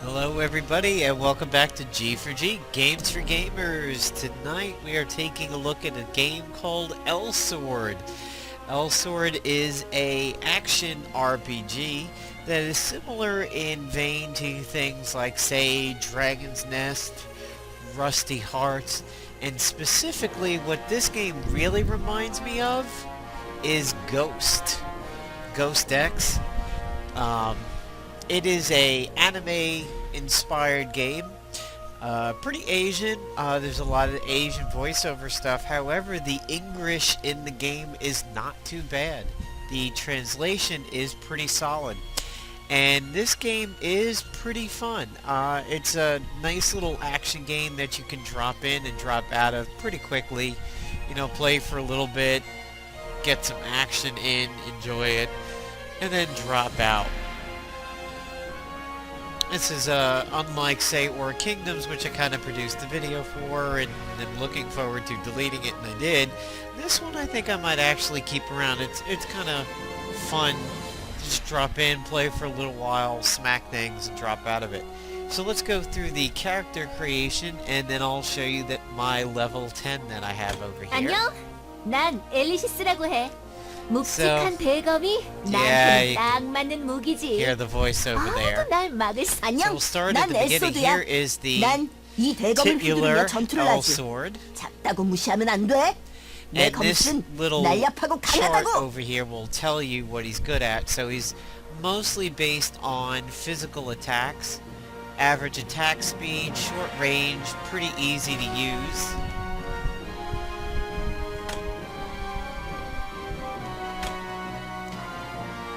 Hello everybody and welcome back to G for G, Games for Gamers. Tonight we are taking a look at a game called Elsword. Elsword is a action RPG that is similar in vein to things like, say, Dragon's Nest, Rusty Hearts, and specifically what this game really reminds me of is Ghost X. It is a anime-inspired game. Pretty Asian. There's a lot of Asian voiceover stuff. However, the English in the game is not too bad. The translation is pretty solid. And this game is pretty fun. It's a nice little action game that you can drop in and drop out of pretty quickly. You know, play for a little bit, get some action in, enjoy it, and then drop out. This is unlike, say, Or Kingdoms, which I kind of produced the video for, and I'm looking forward to deleting it, and I did. This one I think I might actually keep around. It's kind of fun. Just drop in, play for a little while, smack things, and drop out of it. So let's go through the character creation, and then I'll show you that my level 10 that I have over here. 안녕, 난 엘리시스라고 해. 묵직한 대검이 나한테 딱 맞는 무기지. Hear the voice over there. 날 막을 수. 안녕, So we'll start at the beginning. Here is the titular Elsword. 작다고 무시하면 안 돼. 내 And this 검술은 little 날렵하고 chart 강하다고. over here will tell you what he's good at. So he's mostly based on physical attacks, average attack speed, short range, pretty easy to use.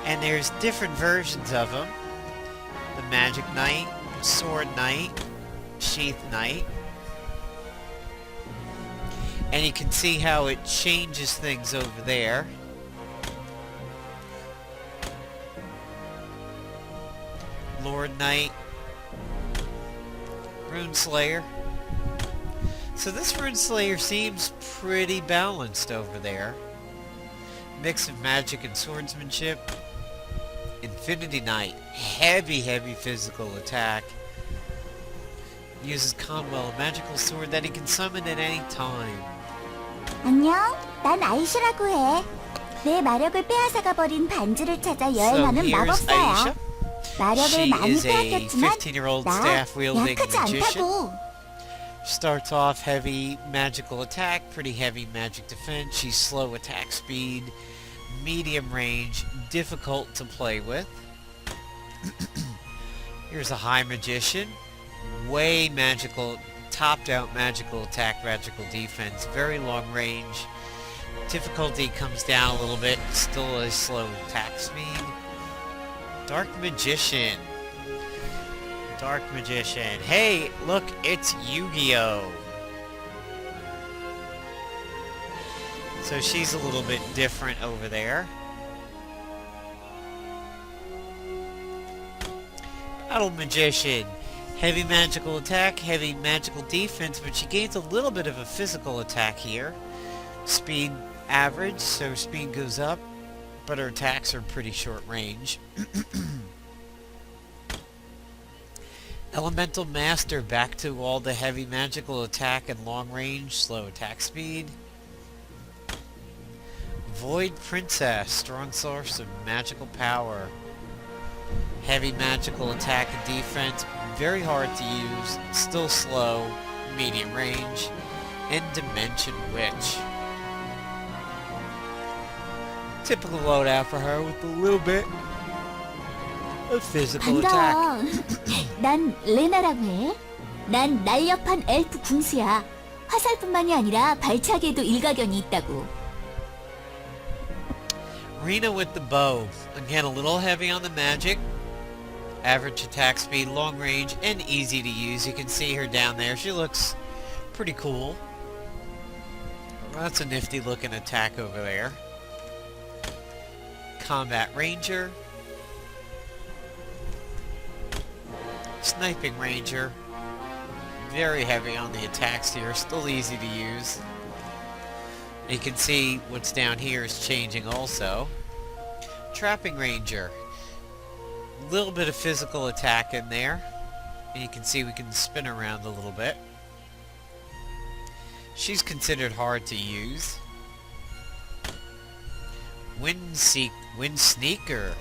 And there's different versions of him. The Magic Knight, Sword Knight, Sheath Knight. And you can see how it changes things over there. Lord Knight, Rune Slayer. So this Rune Slayer seems pretty balanced over there. Mix of magic and swordsmanship. Infinity Knight, heavy physical attack. Uses Conwell, a magical sword that he can summon at any time. 안녕, 난 아이슈라고 해. 내 마력을 빼앗아가 버린 반지를 찾아 So 여행하는 here's 마법사야. Aisha. 마력을 She 많이 is a 빼앗겼지만 15-year-old 나 staff-wielding 약하지 magician. 않다고. Starts off heavy magical attack, pretty heavy magic defense. She's slow attack speed, medium range, difficult to play with. Here's a high magician, way magical, topped out magical attack, magical defense, very long range. Difficulty comes down a little bit, still a slow attack speed. Dark magician. Dark magician. Hey, look, it's Yu-Gi-Oh! So she's a little bit different over there. Battle magician. Heavy magical attack, heavy magical defense, but she gains a little bit of a physical attack here. Speed average, so speed goes up, but her attacks are pretty short range. Elemental Master, back to all the heavy magical attack and long range, slow attack speed. Void Princess, strong source of magical power. Heavy magical attack and defense, very hard to use, still slow, medium range. And Dimension Witch. Typical loadout for her with a little bit of physical attack. 난 레나라고 해. 난 날렵한 엘프 궁수야. 화살뿐만이 아니라 발차기에도 일가견이 있다고. Rena with the bow. Again, a little heavy on the magic. Average attack speed, long range, and easy to use. You can see her down there. She looks pretty cool. Well, that's a nifty looking attack over there. Combat Ranger. Sniping Ranger. Very heavy on the attacks here. Still easy to use. You can see what's down here is changing also. Trapping Ranger. Little bit of physical attack in there. And you can see we can spin around a little bit. She's considered hard to use. Wind Sneaker.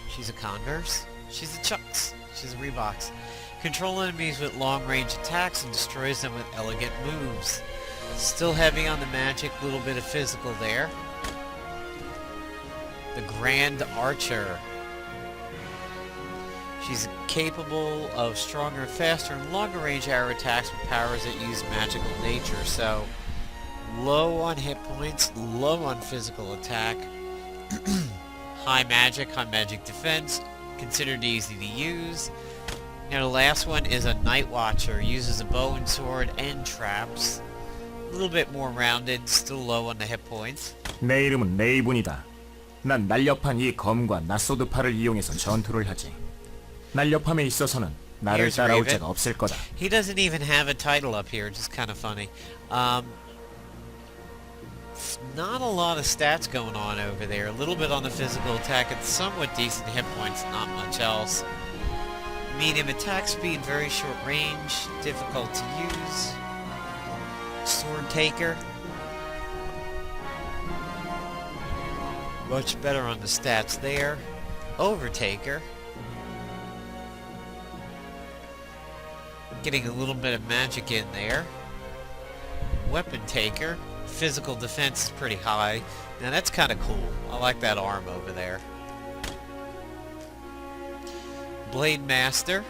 She's a Converse. She's a Chucks. She's a Reeboks. Control enemies with long-range attacks and destroys them with elegant moves. Still heavy on the magic, little bit of physical there. The Grand Archer. She's capable of stronger, faster, and longer-range arrow attacks with powers that use magical nature, so low on hit points, low on physical attack, high magic defense, considered easy to use. Now the last one is a Night Watcher, uses a bow and sword and traps. A little bit more rounded, still low on the hit points. 내 이름은 레이븐이다. 난 날렵한 이 검과 낫소드팔을 이용해서 전투를 하지. 날렵함에 있어서는 나를 Here's 따라올 Raven. 자가 없을 거다. He doesn't even have a title up here, which is kind of funny. Not a lot of stats going on over there. A little bit on the physical attack and somewhat decent hit points, not much else. Medium attack speed, very short range, difficult to use. Sword Taker. Much better on the stats there. Overtaker. Getting a little bit of magic in there. Weapon Taker. Physical defense is pretty high. Now that's kind of cool. I like that arm over there. Blade Master.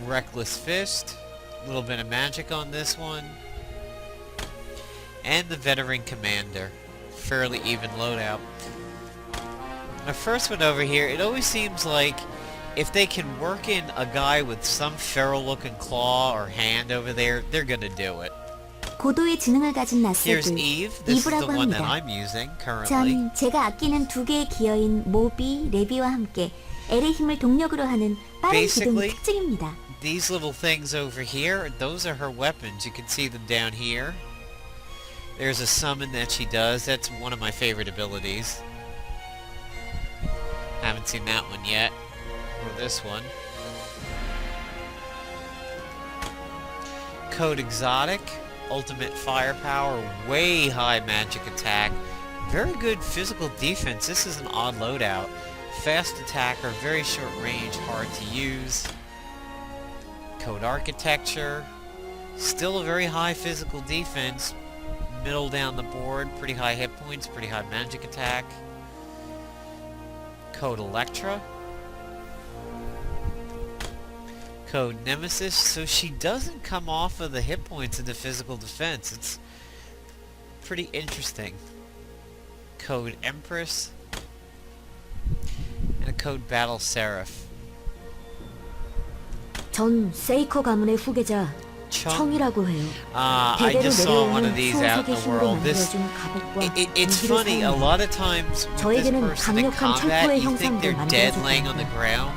Reckless Fist. A little bit of magic on this one. And the Veteran Commander. Fairly even loadout. My first one over here, it always seems like if they can work in a guy with some feral looking claw or hand over there, they're gonna do it. 고도의 지능을 가진 Here's 낯설들 Eve. This is the 이브라고 one that 합니다. I'm using currently. 전 제가 아끼는 두 개의 기어인 모비, 레비와 함께 L의 힘을 동력으로 하는 빠른 기동이 Basically, 특징입니다. These little things over here, those are her weapons. You can see them down here. There's a summon that she does. That's one of my favorite abilities. Haven't seen that one yet. Or this one. Code Exotic. Ultimate firepower. Way high magic attack. Very good physical defense. This is an odd loadout. Fast attacker. Very short range. Hard to use. Code Architecture. Still a very high physical defense. Middle down the board. Pretty high hit points. Pretty high magic attack. Code Electra. Code Nemesis. So she doesn't come off of the hit points in the physical defense. It's pretty interesting. Code Empress. And a code Battle Seraph. 전 세이커 가문의 후계자 Chung. 청이라고 해요. I 대대로 just saw one of 내려오는 these out in 수호석의 the 힘으로 world. This, 만들어준 갑옷과 it's 무기를 funny, a 사용합니다. lot of times with this 저에게는 person in 강력한 combat, 철포의 you think 형상도 they're dead 만들어서 laying on the ground.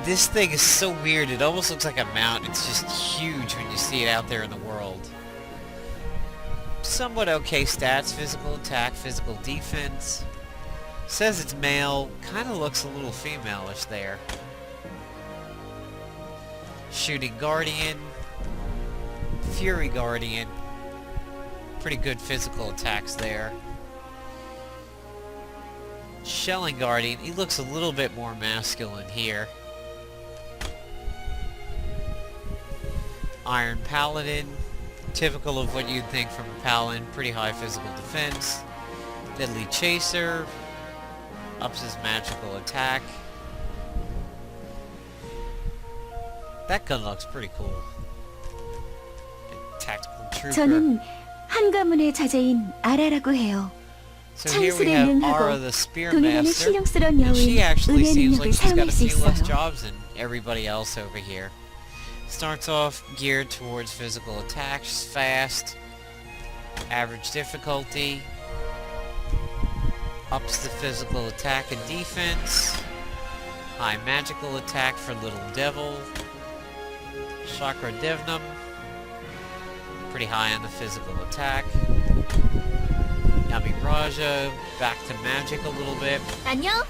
This thing is so weird, it almost looks like a mount. It's just huge when you see it out there in the world. Somewhat okay stats, physical attack, physical defense. Says it's male, kind of looks a little female-ish there. Shooting Guardian. Fury Guardian. Pretty good physical attacks there. Shelling Guardian. He looks a little bit more masculine here. Iron Paladin. Typical of what you'd think from a Paladin. Pretty high physical defense. Deadly Chaser. Ups his magical attack. That gun looks pretty cool. Tactical Trooper. 저는 한 가문의 자제인 아라라고 해요. So here we 창술에 have 능하고 Ara the 동일하는 Spearmaster. 신령스러운 And she 여우인 actually 은혜 seems 능력을 like she's got 사용할 a 수 few less 있어요. jobs than everybody else over here. Starts off geared towards physical attacks, fast, average difficulty, ups the physical attack and defense, high magical attack for Little Devil, Chakra Devnum, pretty high on the physical attack, Yami Raja, back to magic a little bit. 안녕.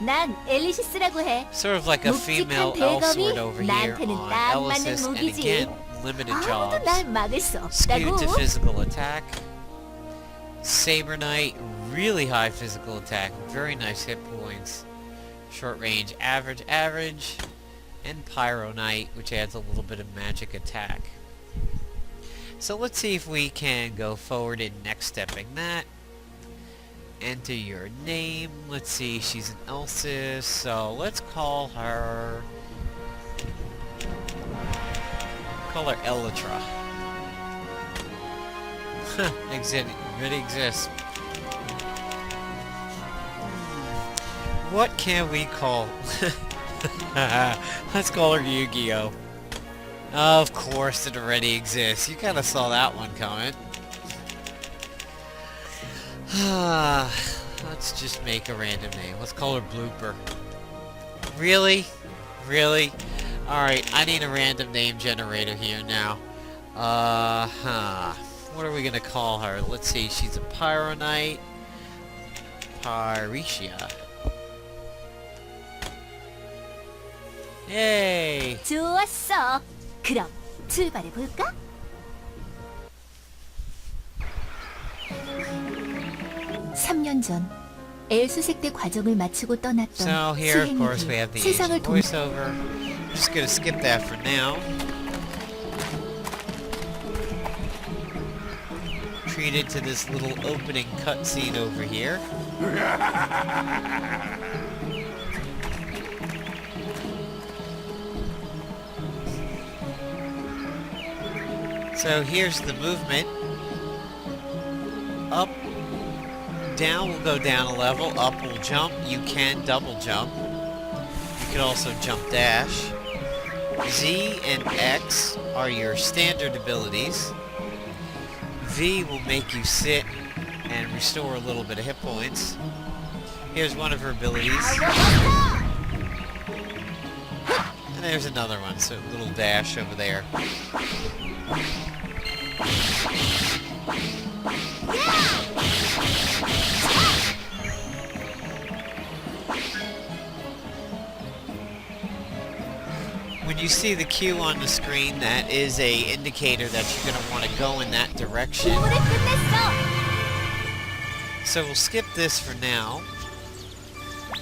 난 엘리시스라고 해. Sort of like a female 묵직한 Elsword 대검이 over here 나한테는 on 딱 맞는 Elysis, and 무기지. again, limited 아무도 jobs. 날 막을 수 Skewed 없다고. to physical attack. Saber Knight, really high physical attack, very nice hit points. Short range, average, average. And Pyro Knight, which adds a little bit of magic attack. So let's see if we can go forward in next stepping that. Enter your name. Let's see, she's an Elsis, so let's call her Elytra. Already exists. What can we call? Let's call her Yu-Gi-Oh! Of course it already exists. You kinda saw that one coming. Let's just make a random name. Let's call her Blooper. Really? Really? Alright, I need a random name generator here now. What are we gonna call her? Let's see, she's a Pyro Knight. Pyretia. Yay! 좋았어. 그럼 출발해 볼까? (3년) 전 엘수색대 과정을 마치고 떠났던 So here, of course, we have 수행인이 the 세상을 Asian 동 voiceover. I'm just gonna skip that for now. Treated to this little opening cutscene over here. So here's the movement. Up, down will go down a level, up will jump. You can double jump. You can also jump dash. Z and X are your standard abilities. V will make you sit and restore a little bit of hit points. Here's one of her abilities. And there's another one, so a little dash over there. When you see the Q on the screen, that is a indicator that you're going to want to go in that direction. 임무를 끝냈어. So we'll skip this for now.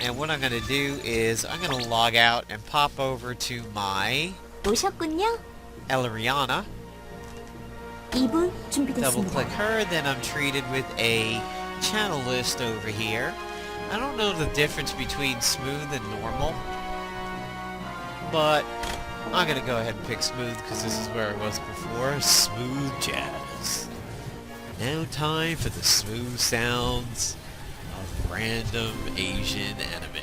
And what I'm going to do is I'm going to log out and pop over to my 오셨군요. Eleriana. 2부 Double click 준비됐습니다. her, then I'm treated with a channel list over here. I don't know the difference between smooth and normal, but I'm gonna go ahead and pick smooth because this is where I was before. Smooth jazz. Now time for the smooth sounds of random Asian anime.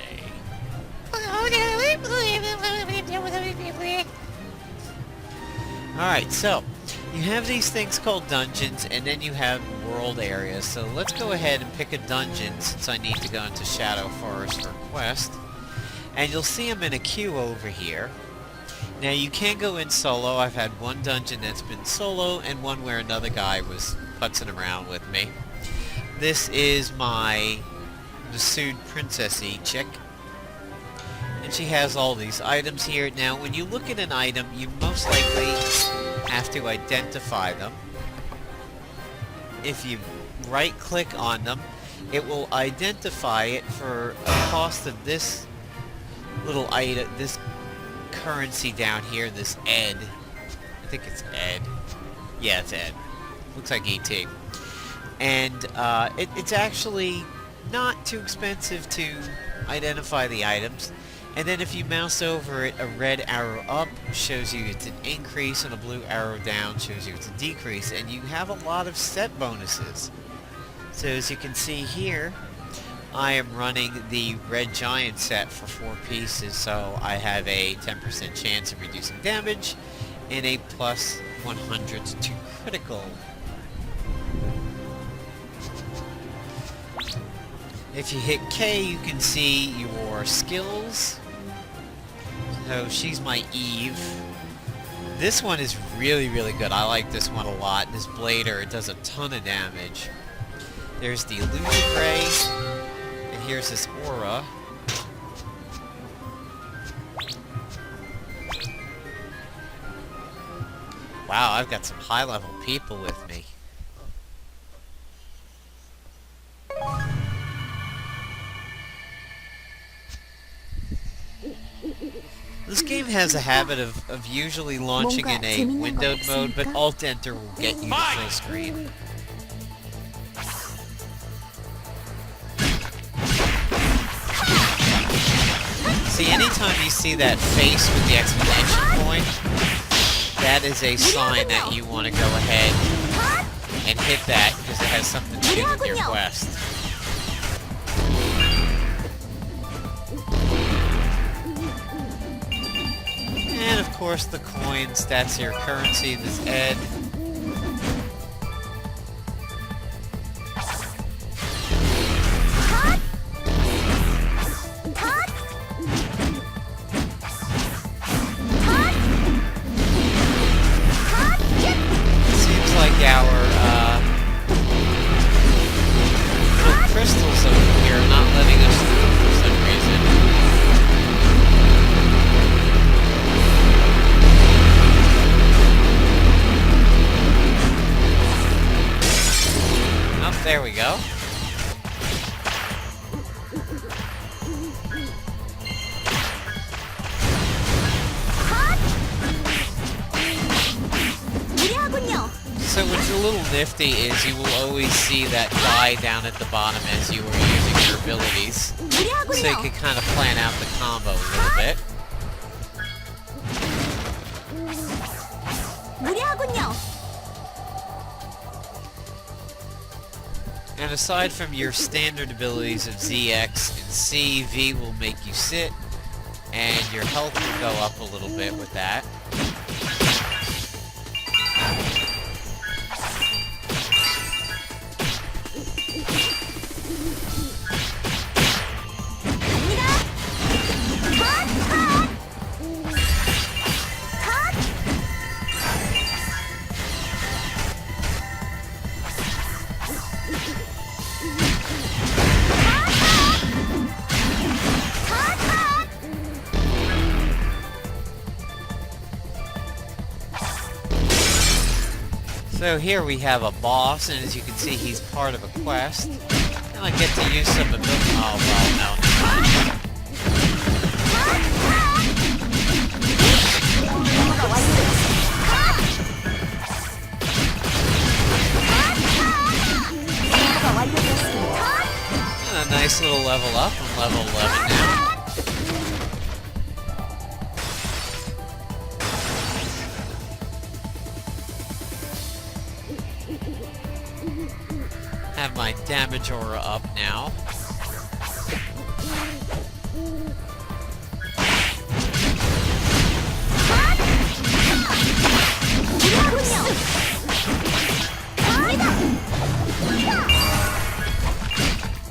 Alright, so you have these things called dungeons, and then you have world areas. So let's go ahead and pick a dungeon, since I need to go into Shadow Forest for a quest. And you'll see them in a queue over here. Now you can go in solo. I've had one dungeon that's been solo, and one where another guy was putzing around with me. This is my Nasude Princessy chick. And she has all these items here. Now when you look at an item, you most likely have to identify them. If you right click on them, it will identify it for a cost of this little item, this currency down here, this Ed. I think it's Ed. Yeah, it's Ed. Looks like ET. And it's actually not too expensive to identify the items. And then if you mouse over it, a red arrow up shows you it's an increase, and a blue arrow down shows you it's a decrease. And you have a lot of set bonuses. So as you can see here, I am running the Red Giant set for 4 pieces, so I have a 10% chance of reducing damage and a plus 100 to critical. If you hit K, you can see your skills. So she's my Eve. This one is really, really good. I like this one a lot. This Blader, it does a ton of damage. There's the Illusion Ray. And here's this Aura. Wow, I've got some high-level people with me. This game has a habit of usually launching in a windowed mode, but Alt-Enter will get you to full screen. See, anytime you see that face with the exclamation point, that is a sign that you want to go ahead and hit that because it has something to do with your quest. And of course the coins, that's your currency, this Ed. Seems like our little crystals over here are not letting us through for some reason. Oh, there we go. So what's a little nifty is you will always see that guy down at the bottom as you are using your abilities. So you can kind of plan out the combo a little bit. And aside from your standard abilities of ZX and C, V will make you sit, and your health will go up a little bit with that. So here we have a boss, and as you can see, he's part of a quest. And I get to use some ability. Oh, well, no. And a nice little level up. I'm level 11 now. Have my damage aura up now.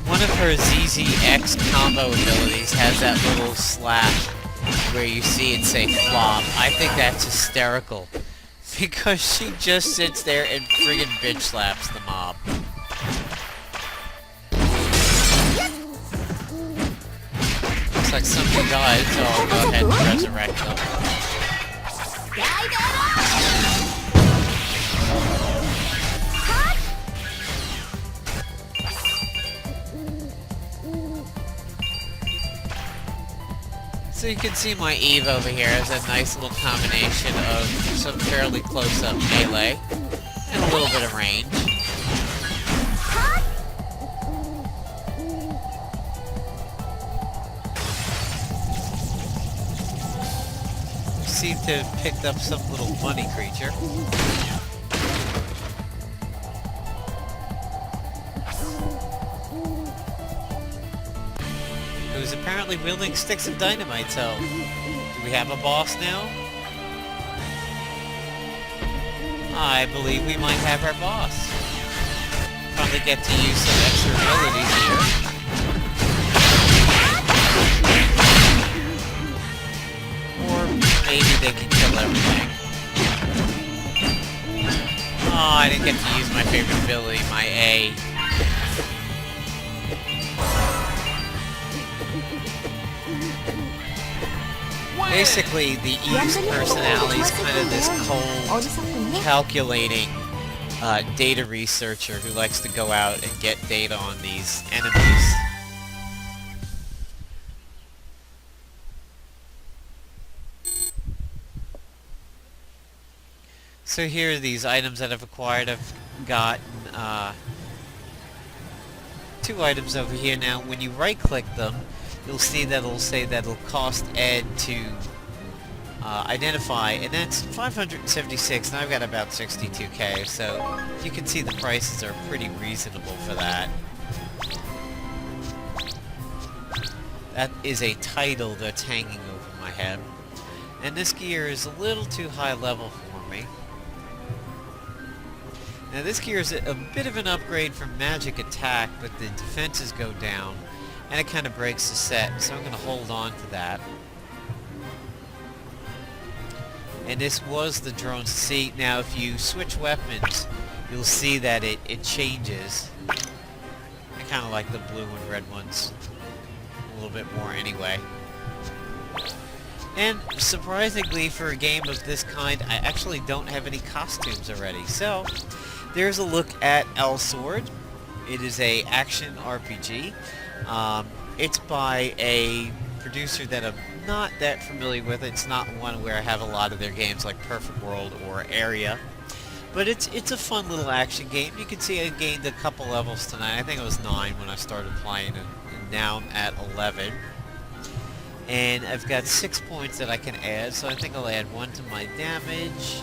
One of her ZZX combo abilities has that little slap where you see it say flop. I think that's hysterical because she just sits there and friggin' bitch slaps the mob. Looks like somebody died, so I'll go ahead and resurrect them. So you can see my Eve over here has a nice little combination of some fairly close-up melee and a little bit of range. Seem to have picked up some little bunny creature. Who's apparently wielding sticks of dynamite, so do we have a boss now? I believe we might have our boss. Probably get to use some extra abilities here. Maybe they can kill everything. Oh, I didn't get to use my favorite ability, my A. Basically, the Eve's personality is kind of this cold, 어리석군요. calculating data researcher who likes to go out and get data on these enemies. So here are these items that I've acquired. I've gotten 2 items over here. Now, when you right-click them, you'll see that it'll say that it'll cost Ed to identify, and that's 576, and I've got about 62k, so you can see the prices are pretty reasonable for that. That is a title that's hanging over my head. And this gear is a little too high level for me. Now this gear is a bit of an upgrade from magic attack, but the defenses go down, and it kind of breaks the set, so I'm going to hold on to that. And this was the drone seat. Now if you switch weapons, you'll see that it changes. I kind of like the blue and red ones a little bit more anyway. And surprisingly, for a game of this kind, I actually don't have any costumes already. So there's a look at Elsword. It is a action RPG. It's by a producer that I'm not that familiar with. It's not one where I have a lot of their games like Perfect World or Area. But it's a fun little action game. You can see I gained a couple levels tonight. I think it was 9 when I started playing, and now I'm at 11. And I've got 6 points that I can add, so I think I'll add 1 to my damage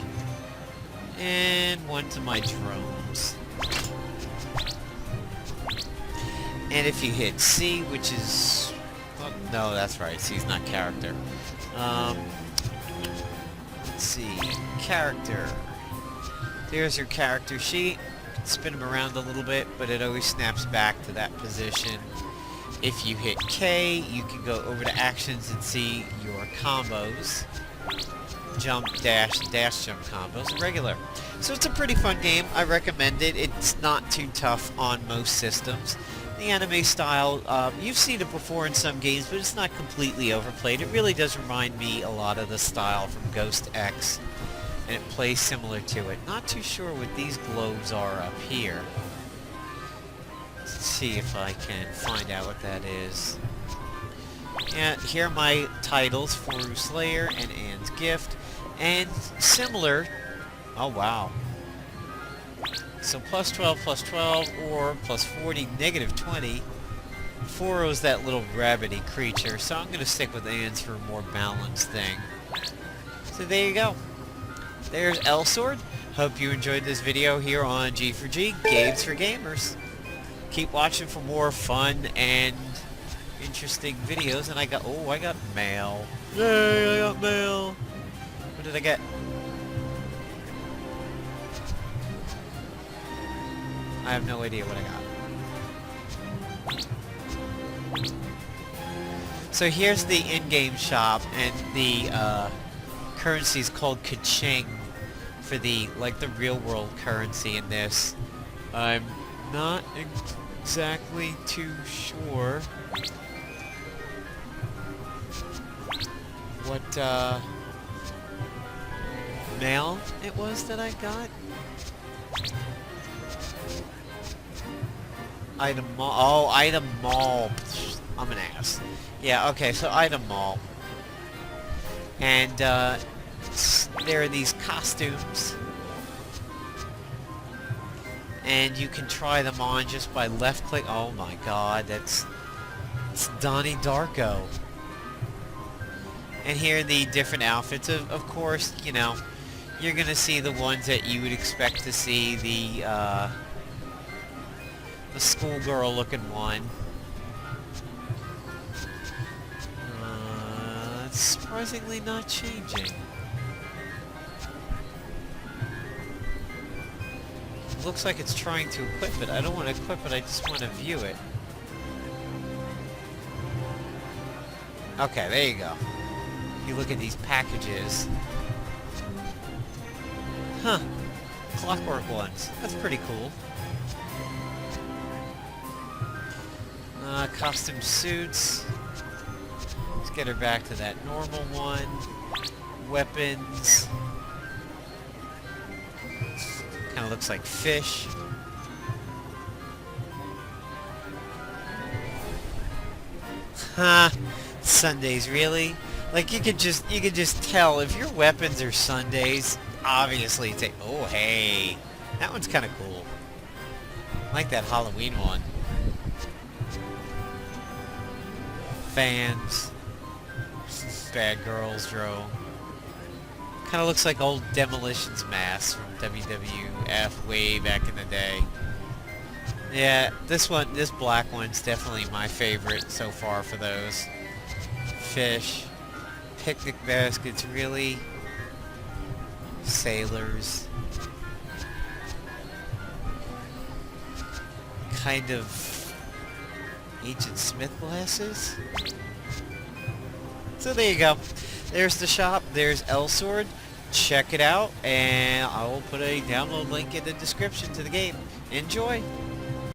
and 1 to my drones. And if you hit C, which is... well, no, that's right, C's not character. Let's see, character. There's your character sheet. You can spin them around a little bit, but it always snaps back to that position. If you hit K, you can go over to actions and see your combos. Jump, dash, dash jump combos, regular. So it's a pretty fun game. I recommend it. It's not too tough on most systems. The anime style, you've seen it before in some games, but it's not completely overplayed. It really does remind me a lot of the style from Ghost X, and it plays similar to it. Not too sure what these globes are up here. Let's see if I can find out what that is. Yeah, here are my titles for Slayer and Anne's Gift, and similar. Oh wow. So plus 12, or plus 40, negative 20. Foro's that little rabbity creature, so I'm going to stick with Anne's for a more balanced thing. So there you go. There's Elsword. Hope you enjoyed this video here on G4G, Games for Gamers. Keep watching for more fun and interesting videos. And I got mail. Yay, I got mail. What did I get? I have no idea what I got. So here's the in-game shop, and the currency is called Ka-ching for the real world currency in this. I'm not exactly too sure what mail it was that I got. Item mall. Oh, item mall. I'm an ass. Yeah, okay, so item mall. And there are these costumes. And you can try them on just by left click. Oh my god, it's Donnie Darko. And here are the different outfits. Of course, you know, you're gonna see the ones that you would expect to see, the schoolgirl looking one. It's surprisingly not changing. It looks like it's trying to equip it. I don't want to equip it, I just want to view it. Okay, there you go. You look at these packages. Huh. Clockwork ones. That's pretty cool. Costume suits. It's get her back to that normal one. Weapons. Kind of looks like fish. Huh. Sundays, really? Like you could just tell if your weapons are Sundays, obviously take oh hey. That one's kinda cool. I like that Halloween one. Fans. Bad Girls Dro. Kinda looks like old Demolition's mask from WWF way back in the day. Yeah, this black one's definitely my favorite so far for those. Fish. Picnic baskets, really? Sailors. Kind of Agent Smith glasses? So there you go. There's the shop. There's Elsword. Check it out, and I will put a download link in the description to the game. Enjoy!